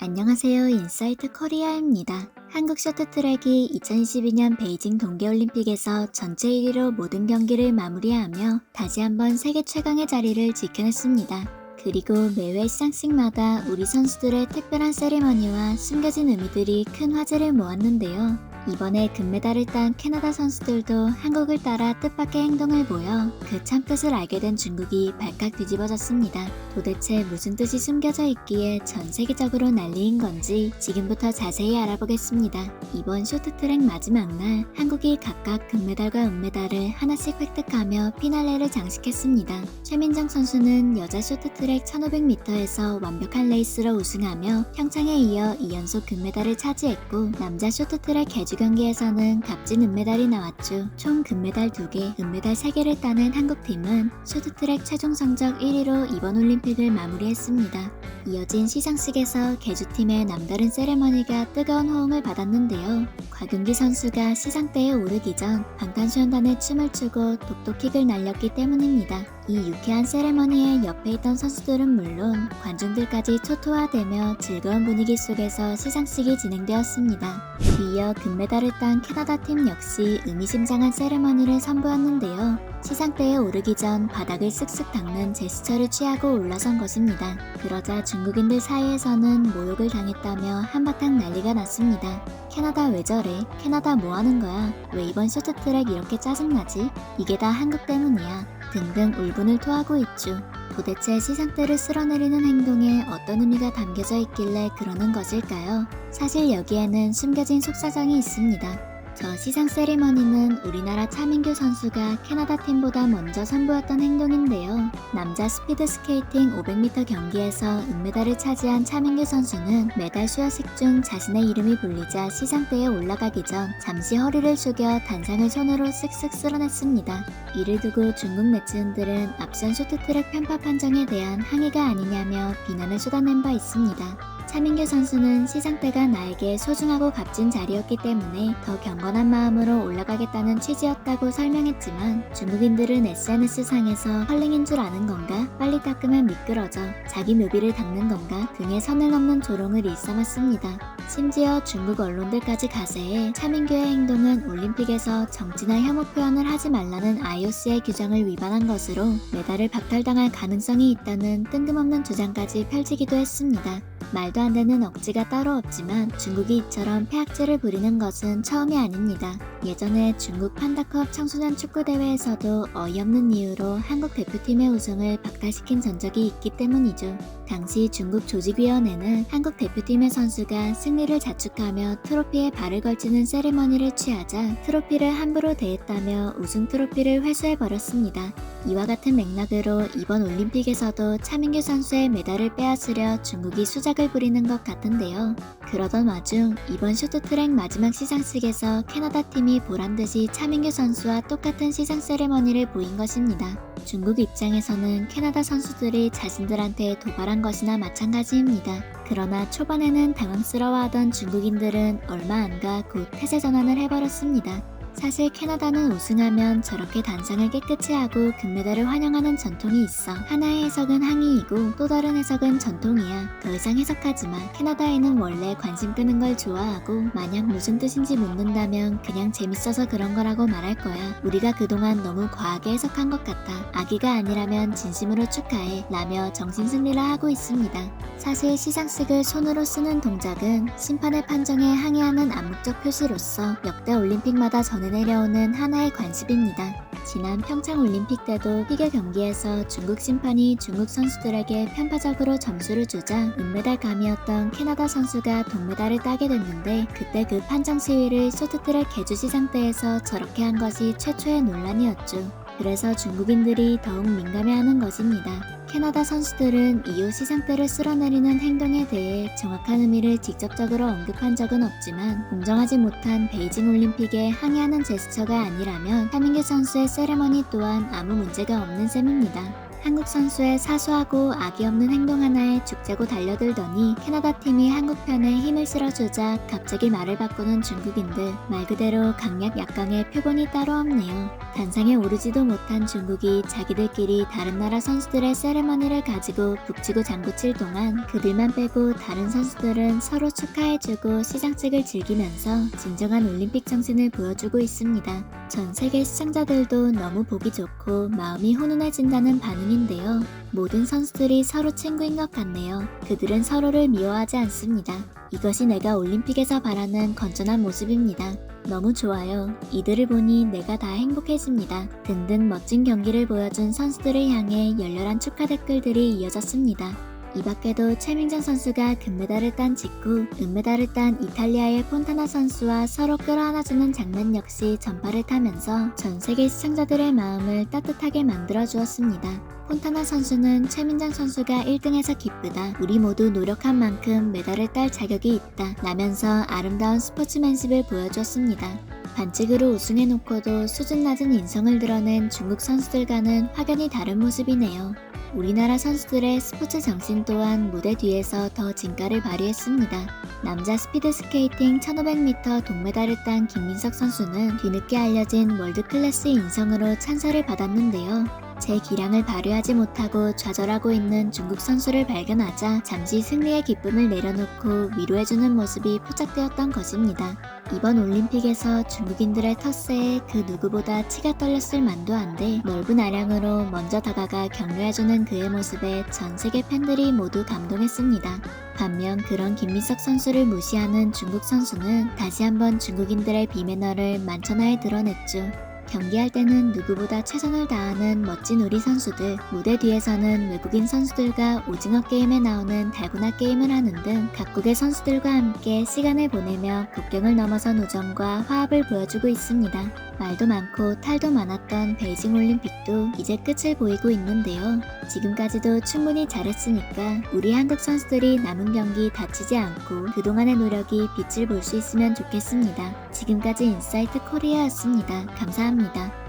안녕하세요. 인사이트 코리아입니다. 한국 쇼트트랙이 2022년 베이징 동계올림픽에서 전체 1위로 모든 경기를 마무리하며 다시 한번 세계 최강의 자리를 지켜냈습니다. 그리고 매회 시상식마다 우리 선수들의 특별한 세리머니와 숨겨진 의미들이 큰 화제를 모았는데요. 이번에 금메달을 딴 캐나다 선수들도 한국을 따라 뜻밖의 행동을 보여 그 참뜻을 알게 된 중국이 발칵 뒤집어졌습니다. 도대체 무슨 뜻이 숨겨져 있기에 전 세계적으로 난리인 건지 지금부터 자세히 알아보겠습니다. 이번 쇼트트랙 마지막 날 한국이 각각 금메달과 은메달을 하나씩 획득하며 피날레를 장식했습니다. 최민정 선수는 여자 쇼트트랙 1500m에서 완벽한 레이스로 우승하며 평창에 이어 2연속 금메달을 차지했고, 남자 쇼트트랙 개주 경기에서는 값진 은메달이 나왔죠. 총 금메달 2개, 은메달 3개를 따는 한국팀은 쇼트트랙 최종 성적 1위로 이번 올림픽을 마무리했습니다. 이어진 시상식에서 개주팀의 남다른 세레머니가 뜨거운 호응을 받았는데요. 곽윤기 선수가 시상대에 오르기 전 방탄소년단의 춤을 추고 독도킥을 날렸기 때문입니다. 이 유쾌한 세레머니에 옆에 있던 선수들은 물론 관중들까지 초토화되며 즐거운 분위기 속에서 시상식이 진행되었습니다. 뒤이어 금메달을 딴 캐나다 팀 역시 의미심장한 세레머니를 선보였는데요. 시상대에 오르기 전 바닥을 쓱쓱 닦는 제스처를 취하고 올라선 것입니다. 그러자 중국인들 사이에서는 모욕을 당했다며 한바탕 난리가 났습니다. 캐나다 왜 저래? 캐나다 뭐 하는 거야? 왜 이번 쇼트트랙 이렇게 짜증나지? 이게 다 한국 때문이야. 등등 울분을 토하고 있죠. 도대체 시상대를 쓸어내리는 행동에 어떤 의미가 담겨져 있길래 그러는 것일까요? 사실 여기에는 숨겨진 속사정이 있습니다. 저 시상 세리머니는 우리나라 차민규 선수가 캐나다 팀보다 먼저 선보였던 행동인데요. 남자 스피드 스케이팅 500m 경기에서 은메달을 차지한 차민규 선수는 메달 수여식 중 자신의 이름이 불리자 시상대에 올라가기 전 잠시 허리를 숙여 단상을 손으로 쓱쓱 쓸어냈습니다. 이를 두고 중국 네티즌들은 앞선 쇼트트랙 편파 판정에 대한 항의가 아니냐며 비난을 쏟아낸 바 있습니다. 차민규 선수는 시상대가 나에게 소중하고 값진 자리였기 때문에 더 경건한 마음으로 올라가겠다는 취지였다고 설명했지만, 중국인들은 SNS상에서 컬링인 줄 아는 건가? 빨리 닦으면 미끄러져. 자기 묘비를 닦는 건가? 등의 선을 넘는 조롱을 일삼았습니다. 심지어 중국 언론들까지 가세해 차민규의 행동은 올림픽에서 정치나 혐오 표현을 하지 말라는 IOC의 규정을 위반한 것으로 메달을 박탈당할 가능성이 있다는 뜬금없는 주장까지 펼치기도 했습니다. 말도 안 되는 억지가 따로 없지만 중국이 이처럼 폐악질을 부리는 것은 처음이 아닙니다. 예전에 중국 판다컵 청소년 축구대회에서도 어이없는 이유로 한국 대표팀의 우승을 박탈시킨 전적이 있기 때문이죠. 당시 중국 조직위원회는 한국 대표팀의 선수가 승리를 자축하며 트로피에 발을 걸치는 세리머니를 취하자 트로피를 함부로 대했다며 우승 트로피를 회수해버렸습니다. 이와 같은 맥락으로 이번 올림픽에서도 차민규 선수의 메달을 빼앗으려 중국이 수작을 부리는 것 같은데요. 그러던 와중 이번 쇼트트랙 마지막 시상식에서 캐나다 팀이 보란듯이 차민규 선수와 똑같은 시상 세레머니를 보인 것입니다. 중국 입장에서는 캐나다 선수들이 자신들한테 도발한 것이나 마찬가지입니다. 그러나 초반에는 당황스러워하던 중국인들은 얼마 안 가 곧 태세 전환을 해버렸습니다. 사실 캐나다는 우승하면 저렇게 단상을 깨끗이 하고 금메달을 환영하는 전통이 있어. 하나의 해석은 항의이고 또 다른 해석은 전통이야. 더 이상 해석하지 마. 캐나다인은 원래 관심 끄는 걸 좋아하고 만약 무슨 뜻인지 묻는다면 그냥 재밌어서 그런 거라고 말할 거야. 우리가 그동안 너무 과하게 해석한 것 같아. 악의가 아니라면 진심으로 축하해 라며 정신승리를 하고 있습니다. 사실 시상식을 손으로 쓰는 동작은 심판의 판정에 항의하는 암묵적 표시로서 역대 올림픽마다 내려오는 하나의 관습입니다. 지난 평창 올림픽 때도 피겨 경기에서 중국 심판이 중국 선수들에게 편파적으로 점수를 주자 은메달 감이었던 캐나다 선수가 동메달을 따게 됐는데, 그때 그 판정 시위를 쇼트트랙 개주 시상대에서 저렇게 한 것이 최초의 논란이었죠. 그래서 중국인들이 더욱 민감해하는 것입니다. 캐나다 선수들은 이후 시상대를 쓸어내리는 행동에 대해 정확한 의미를 직접적으로 언급한 적은 없지만, 공정하지 못한 베이징 올림픽에 항의하는 제스처가 아니라면 차민규 선수의 세레머니 또한 아무 문제가 없는 셈입니다. 한국 선수의 사소하고 악의 없는 행동 하나에 죽자고 달려들더니 캐나다 팀이 한국 편에 힘을 실어주자 갑자기 말을 바꾸는 중국인들, 말 그대로 강약 약강의 표본이 따로 없네요. 단상에 오르지도 못한 중국이 자기들끼리 다른 나라 선수들의 세레머니를 가지고 북치고 장구칠 동안 그들만 빼고 다른 선수들은 서로 축하해주고 시상식을 즐기면서 진정한 올림픽 정신을 보여주고 있습니다. 전 세계 시청자들도 너무 보기 좋고 마음이 훈훈해진다는 반응인데요. 모든 선수들이 서로 친구인 것 같네요. 그들은 서로를 미워하지 않습니다. 이것이 내가 올림픽에서 바라는 건전한 모습입니다. 너무 좋아요. 이들을 보니 내가 다 행복해집니다. 등등 멋진 경기를 보여준 선수들을 향해 열렬한 축하 댓글들이 이어졌습니다. 이 밖에도 최민정 선수가 금메달을 딴 직후 은메달을 딴 이탈리아의 폰타나 선수와 서로 끌어안아주는 장면 역시 전파를 타면서 전 세계 시청자들의 마음을 따뜻하게 만들어 주었습니다. 폰타나 선수는 최민정 선수가 1등해서 기쁘다. 우리 모두 노력한 만큼 메달을 딸 자격이 있다. 라면서 아름다운 스포츠맨십을 보여주었습니다. 반칙으로 우승해놓고도 수준 낮은 인성을 드러낸 중국 선수들과는 확연히 다른 모습이네요. 우리나라 선수들의 스포츠 정신 또한 무대 뒤에서 더 진가를 발휘했습니다. 남자 스피드스케이팅 1500m 동메달을 딴 김민석 선수는 뒤늦게 알려진 월드클래스 인성으로 찬사를 받았는데요. 제 기량을 발휘하지 못하고 좌절하고 있는 중국 선수를 발견하자 잠시 승리의 기쁨을 내려놓고 위로해주는 모습이 포착되었던 것입니다. 이번 올림픽에서 중국인들의 텃세에 그 누구보다 치가 떨렸을 만도 한데 넓은 아량으로 먼저 다가가 격려해주는 그의 모습에 전 세계 팬들이 모두 감동했습니다. 반면 그런 김민석 선수를 무시하는 중국 선수는 다시 한번 중국인들의 비매너를 만천하에 드러냈죠. 경기할 때는 누구보다 최선을 다하는 멋진 우리 선수들, 무대 뒤에서는 외국인 선수들과 오징어 게임에 나오는 달고나 게임을 하는 등 각국의 선수들과 함께 시간을 보내며 국경을 넘어선 우정과 화합을 보여주고 있습니다. 말도 많고 탈도 많았던 베이징 올림픽도 이제 끝을 보이고 있는데요. 지금까지도 충분히 잘했으니까 우리 한국 선수들이 남은 경기 다치지 않고 그동안의 노력이 빛을 볼 수 있으면 좋겠습니다. 지금까지 인사이트 코리아였습니다. 감사합니다.